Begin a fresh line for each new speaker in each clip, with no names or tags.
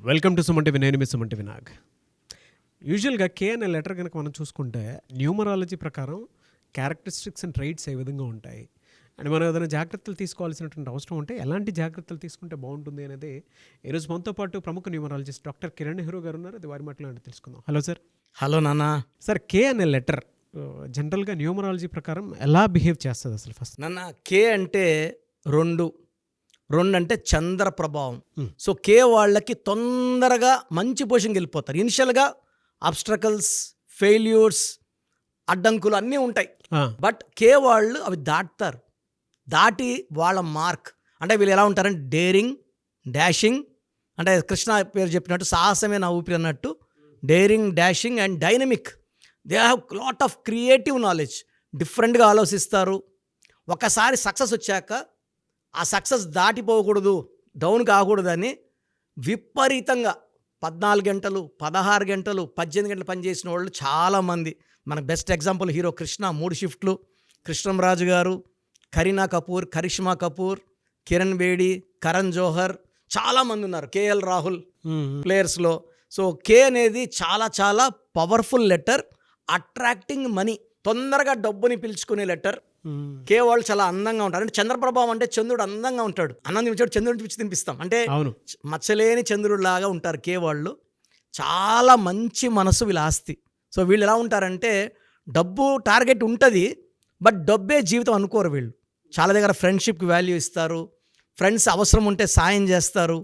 Welcome to Suman TV. నేను మీ Suman TV Nag. యూజువల్గా కే అనే లెటర్ కనుక మనం చూసుకుంటే న్యూమరాలజీ ప్రకారం క్యారెక్టరిస్టిక్స్ అండ్ ట్రైట్స్ ఏ విధంగా ఉంటాయి అండ్ మనం ఏదైనా జాగ్రత్తలు తీసుకోవాల్సినటువంటి అవసరం ఉంటే ఎలాంటి జాగ్రత్తలు తీసుకుంటే బాగుంటుంది అనేది ఈరోజు మనతో పాటు ప్రముఖ న్యూమరాలజిస్ట్ డాక్టర్ కిరణ్ నెహ్రూ గారు ఉన్నారు. అది వారి మాట్లాడి తెలుసుకుందాం. Hello sir.
హలో నాన్న.
సార్, కే అనే లెటర్ జనరల్గా న్యూమరాలజీ ప్రకారం ఎలా బిహేవ్ చేస్తుంది అసలు? ఫస్ట్
నాన్న, కే అంటే రెండు అంటే చంద్ర ప్రభావం. సో కే వాళ్ళకి తొందరగా మంచి పొజిషన్కి వెళ్ళిపోతారు. ఇనిషియల్గా అబ్స్ట్రకల్స్, ఫెయిల్యూర్స్, అడ్డంకులు అన్నీ ఉంటాయి. బట్ కే వాళ్ళు అవి దాటి వాళ్ళ మార్క్ అంటే వీళ్ళు ఎలా ఉంటారంటే డేరింగ్, డాషింగ్, అంటే కృష్ణ పేరు చెప్పినట్టు సాహసమే నా ఊపిరి అన్నట్టు daring, dashing and dynamic. They have lot of creative knowledge. డిఫరెంట్గా ఆలోచిస్తారు. ఒకసారి సక్సెస్ వచ్చాక ఆ సక్సెస్ దాటిపోకూడదు, డౌన్ కాకూడదని విపరీతంగా 14 గంటలు, 16 గంటలు, 18 గంటలు పనిచేసిన వాళ్ళు చాలామంది. మనకు బెస్ట్ ఎగ్జాంపుల్ హీరో కృష్ణ 3 షిఫ్ట్లు, కృష్ణంరాజు గారు, కరీనా కపూర్, కరిష్మా కపూర్, కిరణ్ బేడి, కరణ్ జోహర్, చాలామంది ఉన్నారు. కేఎల్ రాహుల్ ప్లేయర్స్లో. సో కే అనేది చాలా చాలా పవర్ఫుల్ లెటర్. అట్రాక్టింగ్ మనీ, తొందరగా డబ్బుని పిలుచుకునే లెటర్. కే వాళ్ళు చాలా అందంగా ఉంటారు. అంటే చంద్రప్రభావం అంటే చంద్రుడు అందంగా ఉంటాడు. అన్నం తినిపించాడు, చంద్రుడిని పిలిచి తినిపిస్తాం అంటే మచ్చలేని చంద్రుడు లాగా ఉంటారు కే వాళ్ళు. చాలా మంచి మనసు వీళ్ళ ఆస్తి. సో వీళ్ళు ఎలా ఉంటారంటే డబ్బు టార్గెట్ ఉంటుంది, బట్ డబ్బే జీవితం అనుకోరు వీళ్ళు. చాలా దగ్గర ఫ్రెండ్షిప్కి వాల్యూ ఇస్తారు. ఫ్రెండ్స్ అవసరం ఉంటే సాయం చేస్తారు.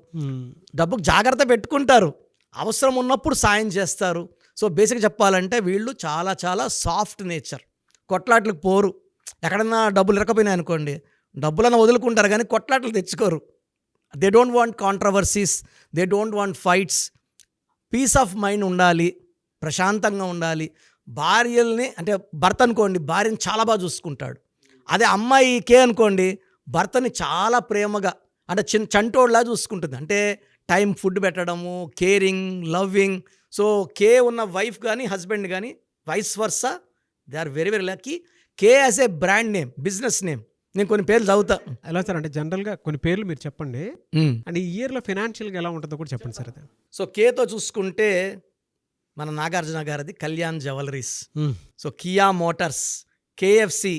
డబ్బుకు జాగ్రత్త పెట్టుకుంటారు, అవసరం ఉన్నప్పుడు సాయం చేస్తారు. సో బేసిక్గా చెప్పాలంటే వీళ్ళు చాలా చాలా సాఫ్ట్ నేచర్. కొట్లాట్లకు పోరు. ఎక్కడన్నా డబ్బులు ఇరకపోయినాయి అనుకోండి, డబ్బులన్నా వదులుకుంటారు కానీ కొట్లాట్లు తెచ్చుకోరు. They don't want controversies, they don't want fights. Peace of mind ఉండాలి, ప్రశాంతంగా ఉండాలి. భార్యల్ని అంటే భర్త అనుకోండి, భార్యని చాలా బాగా చూసుకుంటాడు. అదే అమ్మాయి కే అనుకోండి, భర్తని చాలా ప్రేమగా అంటే చంటోడ్లా చూసుకుంటుంది. అంటే టైం ఫుడ్ పెట్టడము, కేరింగ్, లవ్వింగ్. సో కే ఉన్న వైఫ్ కానీ హస్బెండ్ కానీ vice versa, they are very very lucky. K as a brand name, business name. నేను కొన్ని పేర్లు చదువుతా.
ఎలా సార్? అంటే జనరల్గా కొన్ని పేర్లు మీరు చెప్పండి అండ్ ఈ ఇయర్లో ఫైనాన్షియల్గా ఎలా ఉంటుందో కూడా చెప్పండి సార్. అదే
సో కేతో చూసుకుంటే మన నాగార్జున గారిది Kalyan jewellers, so Kia Motors, KFC,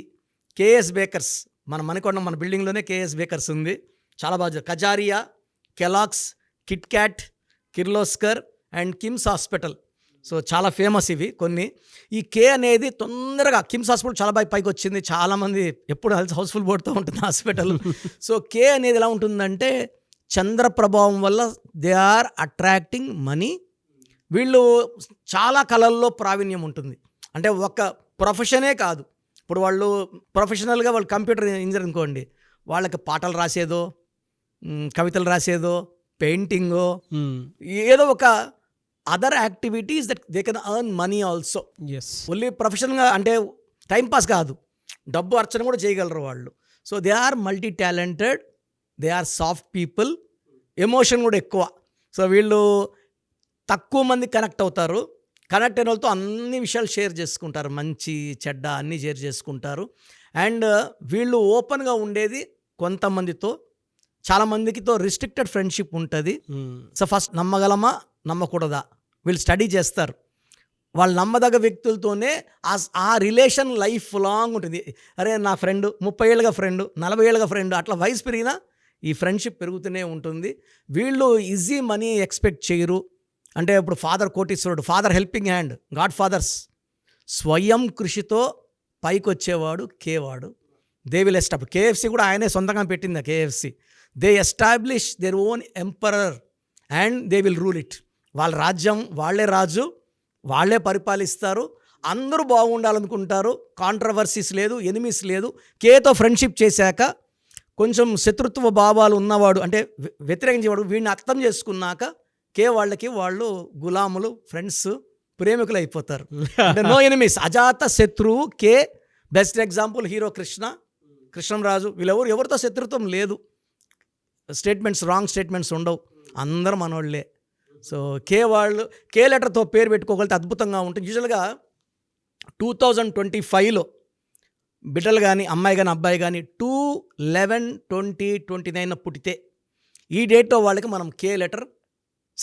KS bakers. మన మణికొండ మన బిల్డింగ్లోనే కేఎస్ బేకర్స్ ఉంది, చాలా బాగా. కజారియా, కెలాక్స్, Kit Kat, Kirloskar and KIMS hospital. సో చాలా ఫేమస్ ఇవి కొన్ని. ఈ కే అనేది తొందరగా కిమ్స్ హాస్పిటల్ చాలా బాగా పైకి వచ్చింది. చాలామంది ఎప్పుడు హౌస్ఫుల్ పోతూ ఉంటుంది హాస్పిటల్. సో కే అనేది ఎలా ఉంటుందంటే చంద్ర ప్రభావం వల్ల దే ఆర్ అట్రాక్టింగ్ మనీ. వీళ్ళు చాలా కళల్లో ప్రావీణ్యం ఉంటుంది. అంటే ఒక ప్రొఫెషనే కాదు. ఇప్పుడు వాళ్ళు ప్రొఫెషనల్గా వాళ్ళు కంప్యూటర్ ఇంజనీర్ అనుకోండి, వాళ్ళకి పాటలు రాసేదో, కవితలు రాసేదో, పెయింటింగో, ఏదో ఒక other activities that they can earn money also. Only ప్రొఫెషన్గా అంటే టైంపాస్ కాదు, డబ్బు అర్చన కూడా చేయగలరు వాళ్ళు. So they are multi talented, they are soft people, emotion కూడా ఎక్కువ. సో వీళ్ళు తక్కువ మంది కనెక్ట్ అవుతారు. కనెక్ట్ అయిన వాళ్ళతో అన్ని విషయాలు షేర్ చేసుకుంటారు, మంచి చెడ్డ అన్నీ షేర్ చేసుకుంటారు. అండ్ వీళ్ళు ఓపెన్గా ఉండేది కొంతమందితో, చాలామందికితో రిస్ట్రిక్టెడ్ ఫ్రెండ్షిప్ ఉంటుంది. సో ఫస్ట్ నమ్మగలమా నమ్మకూడదా వీళ్ళు స్టడీ చేస్తారు. వాళ్ళు నమ్మదగ్గ వ్యక్తులతోనే ఆ రిలేషన్ లైఫ్ లాంగ్ ఉంటుంది. అరే నా ఫ్రెండ్ 30 ఏళ్ళుగా ఫ్రెండ్, 40 ఏళ్ళుగా ఫ్రెండ్, అట్లా వయసు పెరిగినా ఈ ఫ్రెండ్షిప్ పెరుగుతూనే ఉంటుంది. వీళ్ళు ఈజీ మనీ ఎక్స్పెక్ట్ చేయరు. అంటే ఇప్పుడు ఫాదర్ కోటీశ్వరుడు, father helping hand, godfathers. స్వయం కృషితో పైకి వచ్చేవాడు కేవాడు. They will establish. కేఎఫ్సి కూడా ఆయనే సొంతంగా పెట్టింది KFC. They establish their own emperor and they will rule it. వాళ్ళ రాజ్యం వాళ్ళే రాజు, వాళ్ళే పరిపాలిస్తారు. అందరూ బాగుండాలనుకుంటారు. కాంట్రవర్సీస్ లేదు, ఎనిమీస్ లేదు. కేతో ఫ్రెండ్షిప్ చేశాక కొంచెం శత్రుత్వ భావాలు ఉన్నవాడు అంటే వ్యతిరేకించేవాడు వీడిని అర్థం చేసుకున్నాక కే వాళ్ళకి వాళ్ళు గులాములు, ఫ్రెండ్స్, ప్రేమికులు అయిపోతారు. అంటే నో ఎనిమీస్, అజాత శత్రువు కే. Best example hero Krishnam Raju. వీళ్ళెవరు ఎవరితో శత్రుత్వం లేదు. స్టేట్మెంట్స్, రాంగ్ స్టేట్మెంట్స్ ఉండవు, అందరూ మనోళ్ళే. సో కే వాళ్ళు కే లెటర్తో పేరు పెట్టుకోగలిగితే అద్భుతంగా ఉంటుంది. యూజువల్గా 2025లో బిడ్డలు కానీ అమ్మాయి కానీ అబ్బాయి కానీ 2/11/2029 పుట్టితే ఈ డేట్లో వాళ్ళకి మనం కే లెటర్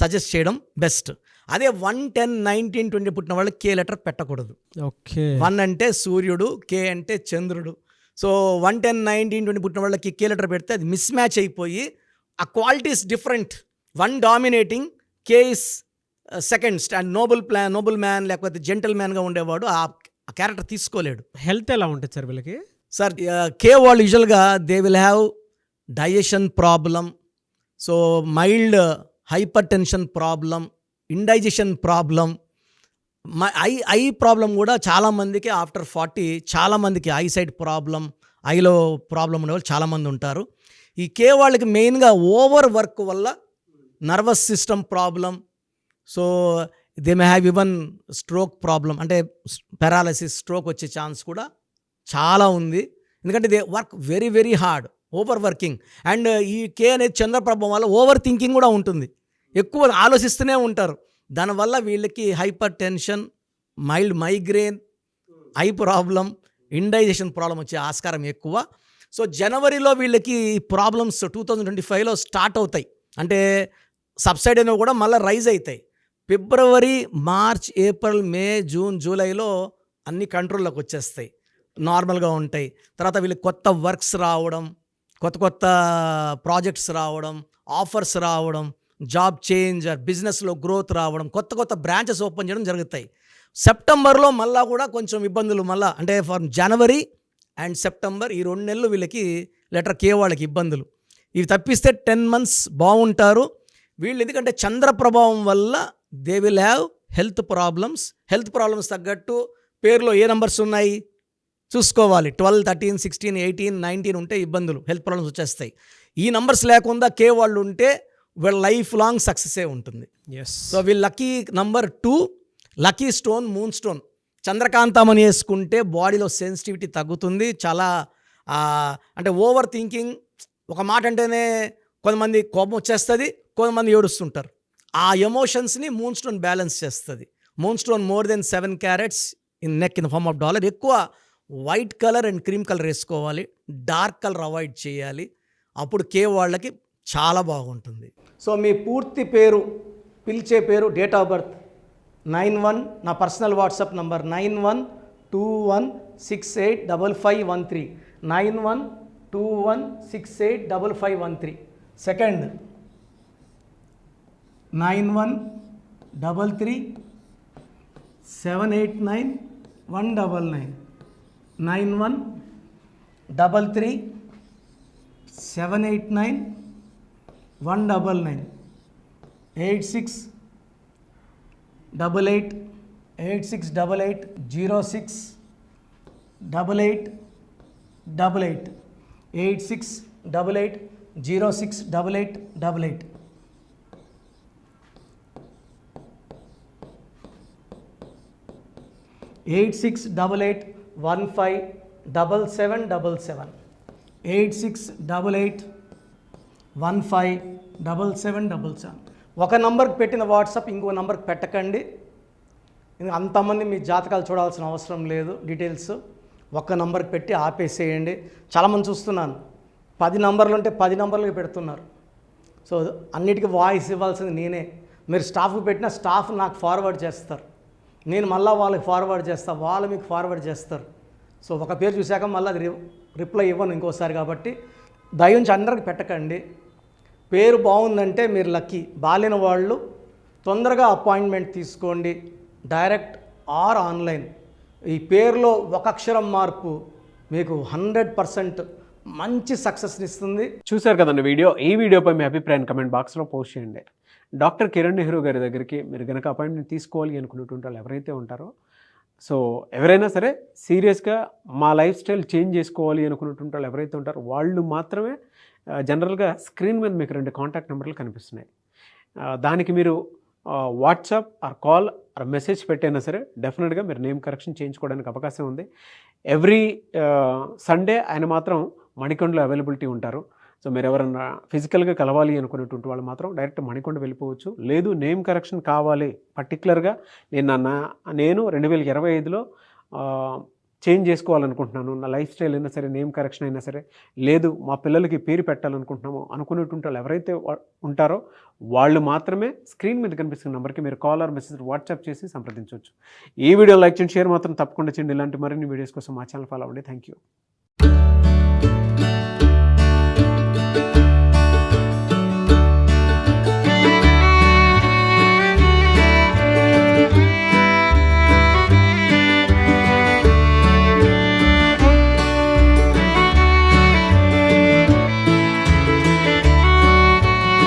సజెస్ట్ చేయడం బెస్ట్. అదే 1, 10, 19, 20 పుట్టిన వాళ్ళు కే లెటర్ పెట్టకూడదు.
ఓకే.
1 అంటే సూర్యుడు, కే అంటే చంద్రుడు. సో 1, 10, 19, 20 పుట్టిన వాళ్ళకి కే లెటర్ పెడితే అది మిస్ మ్యాచ్ అయిపోయి ఆ qualities different. 1 dominating, K is second stand, noble man లేకపోతే జెంటల్ మ్యాన్గా ఉండేవాడు ఆ క్యారెక్టర్ తీసుకోలేడు.
హెల్త్ ఎలా ఉంటుంది సార్ వీళ్ళకి?
సార్ కే వాళ్ళు యూజువల్గా they will have digestion problem, so mild hyper tension problem, indigestion problem, eye problem కూడా చాలామందికి ఆఫ్టర్ 40 చాలామందికి ఐసైట్ ప్రాబ్లం, ఐలో ప్రాబ్లం ఉండేవాళ్ళు చాలామంది ఉంటారు. ఈ కే వాళ్ళకి మెయిన్గా ఓవర్ వర్క్ వల్ల nervous system problem, so they may have even stroke problem, అంటే పారాలసిస్, స్ట్రోక్ వచ్చే ఛాన్స్ కూడా చాలా ఉంది. ఎందుకంటే they work very very hard, over working. And ఈ కే అనేది చంద్రప్రభం వల్ల ఓవర్ థింకింగ్ కూడా ఉంటుంది, ఎక్కువ ఆలోచిస్తూనే ఉంటారు. దానివల్ల వీళ్ళకి hyper tension, mild migraine, eye problem, indigestion problem వచ్చే ఆస్కారం ఎక్కువ. సో జనవరిలో వీళ్ళకి ప్రాబ్లమ్స్ 2025లో స్టార్ట్ అవుతాయి, అంటే సబ్సైడ్ అయినా కూడా మళ్ళీ రైజ్ అవుతాయి. ఫిబ్రవరి, మార్చ్, ఏప్రిల్, మే, జూన్, జూలైలో అన్ని కంట్రోల్లోకి వచ్చేస్తాయి, నార్మల్గా ఉంటాయి. తర్వాత వీళ్ళకి కొత్త వర్క్స్ రావడం, కొత్త ప్రాజెక్ట్స్ రావడం, ఆఫర్స్ రావడం, జాబ్ చేంజ్, బిజినెస్లో గ్రోత్ రావడం, కొత్త బ్రాంచెస్ ఓపెన్ చేయడం జరుగుతాయి. సెప్టెంబర్లో మళ్ళా కూడా కొంచెం ఇబ్బందులు, మళ్ళీ అంటే ఫర్ జనవరి అండ్ సెప్టెంబర్ ఈ 2 నెలలు వీళ్ళకి లెటర్ కే వాళ్ళకి ఇబ్బందులు. ఇవి తప్పిస్తే 10 months బాగుంటారు వీళ్ళు. ఎందుకంటే చంద్ర ప్రభావం వల్ల they will have health problems తగ్గట్టు పేరులో ఏ నెంబర్స్ ఉన్నాయి చూసుకోవాలి. 12, 13, 16, 18, 19 ఉంటే ఇబ్బందులు, హెల్త్ ప్రాబ్లమ్స్ వచ్చేస్తాయి. ఈ నంబర్స్ లేకుండా కే వాళ్ళు ఉంటే వీళ్ళ లైఫ్ లాంగ్ సక్సెసే ఉంటుంది. సో వీళ్ళ lucky number 2, lucky stone moonstone. చంద్రకాంతమని వేసుకుంటే బాడీలో సెన్సిటివిటీ తగ్గుతుంది. చాలా అంటే ఓవర్ థింకింగ్, ఒక మాట అంటేనే కొంతమంది కోపం వచ్చేస్తుంది, కొంతమంది ఏడుస్తుంటారు. ఆ ఎమోషన్స్ని మూన్ స్టోన్ బ్యాలెన్స్ చేస్తుంది. Moonstone more than 7 carats in neck in the form of dollar. ఎక్కువ white colour and cream colour వేసుకోవాలి, డార్క్ కలర్ అవాయిడ్ చేయాలి. అప్పుడు కే వాళ్ళకి చాలా బాగుంటుంది. సో మీ పూర్తి పేరు, పిలిచే పేరు, డేట్ ఆఫ్ బర్త్ 91, నా personal WhatsApp number 9121685513, 9121685513. Second 9133789199, 9133789199, 868886880688, 8688068888. Eight 8688157777, 8688157777. ఒక నంబర్కి పెట్టిన వాట్సాప్ ఇంకో నంబర్కి పెట్టకండి. అంతమంది మీ జాతకాలు చూడాల్సిన అవసరం లేదు. డీటెయిల్స్ ఒక్క నంబర్కి పెట్టి ఆపేసేయండి. చాలామంది చూస్తున్నాను 10 నంబర్లు ఉంటే 10 నంబర్లకి పెడుతున్నారు. సో అన్నిటికీ వాయిస్ ఇవ్వాల్సింది నేనే. మీరు స్టాఫ్కి పెట్టిన స్టాఫ్ నాకు ఫార్వర్డ్ చేస్తారు, నేను మళ్ళీ వాళ్ళకి ఫార్వర్డ్ చేస్తాను, వాళ్ళు మీకు ఫార్వర్డ్ చేస్తారు. సో ఒక పేరు చూశాక మళ్ళీ అది రిప్లై ఇవ్వను ఇంకోసారి. కాబట్టి దయించి అందరికి పెట్టకండి. పేరు బాగుందంటే మీరు లక్కీ. బాలేని వాళ్ళు తొందరగా అపాయింట్మెంట్ తీసుకోండి, డైరెక్ట్ ఆర్ ఆన్లైన్. ఈ పేరులో ఒక అక్షరం మార్పు మీకు 100% మంచి సక్సెస్ని ఇస్తుంది.
చూశారు కదండి వీడియో. ఈ వీడియోపై మీ అభిప్రాయాన్ని కమెంట్ బాక్స్లో పోస్ట్ చేయండి. డాక్టర్ కిరణ్ నెహ్రూ గారి దగ్గరికి మీరు కనుక అపాయింట్మెంట్ తీసుకోవాలి అనుకునేటువంటి వాళ్ళు ఎవరైతే ఉంటారో, సో ఎవరైనా సరే సీరియస్గా మా లైఫ్ స్టైల్ చేంజ్ చేసుకోవాలి అనుకునేటువంటి వాళ్ళు ఎవరైతే ఉంటారో వాళ్ళు మాత్రమే జనరల్గా స్క్రీన్ మీద మీకు 2 కాంటాక్ట్ నెంబర్లు కనిపిస్తున్నాయి. దానికి మీరు WhatsApp or call or message పెట్టైనా సరే డెఫినెట్గా మీరు నేమ్ కరెక్షన్ చేయించుకోవడానికి అవకాశం ఉంది. ఎవ్రీ సండే ఆయన మాత్రం మణికొండలో అవైలబిలిటీ ఉంటారు. సో మీరు ఎవరన్నా ఫిజికల్గా కలవాలి అనుకునేటువంటి వాళ్ళు మాత్రం డైరెక్ట్ మణికొండ వెళ్ళిపోవచ్చు. లేదు నేమ్ కరెక్షన్ కావాలి పర్టికులర్గా, నేను 2025లో చేంజ్ చేసుకోవాలనుకుంటున్నాను, నా లైఫ్ స్టైల్ అయినా సరే, నేమ్ కరెక్షన్ అయినా సరే, లేదు మా పిల్లలకి పేరు పెట్టాలనుకుంటున్నాము అనుకునేటువంటి వాళ్ళు ఎవరైతే ఉంటారో వాళ్ళు మాత్రమే స్క్రీన్ మీద కనిపిస్తున్న నెంబర్కి మీరు కాల్ ఆర్ మెసేజ్ వాట్సాప్ చేసి సంప్రదించవచ్చు. ఈ వీడియో లైక్ చేయండి, షేర్ మాత్రం తప్పకుండా చేయండి. ఇలాంటి మరిన్ని వీడియోస్ కోసం మా ఛానల్ ఫాలో అవ్వండి. Thank you.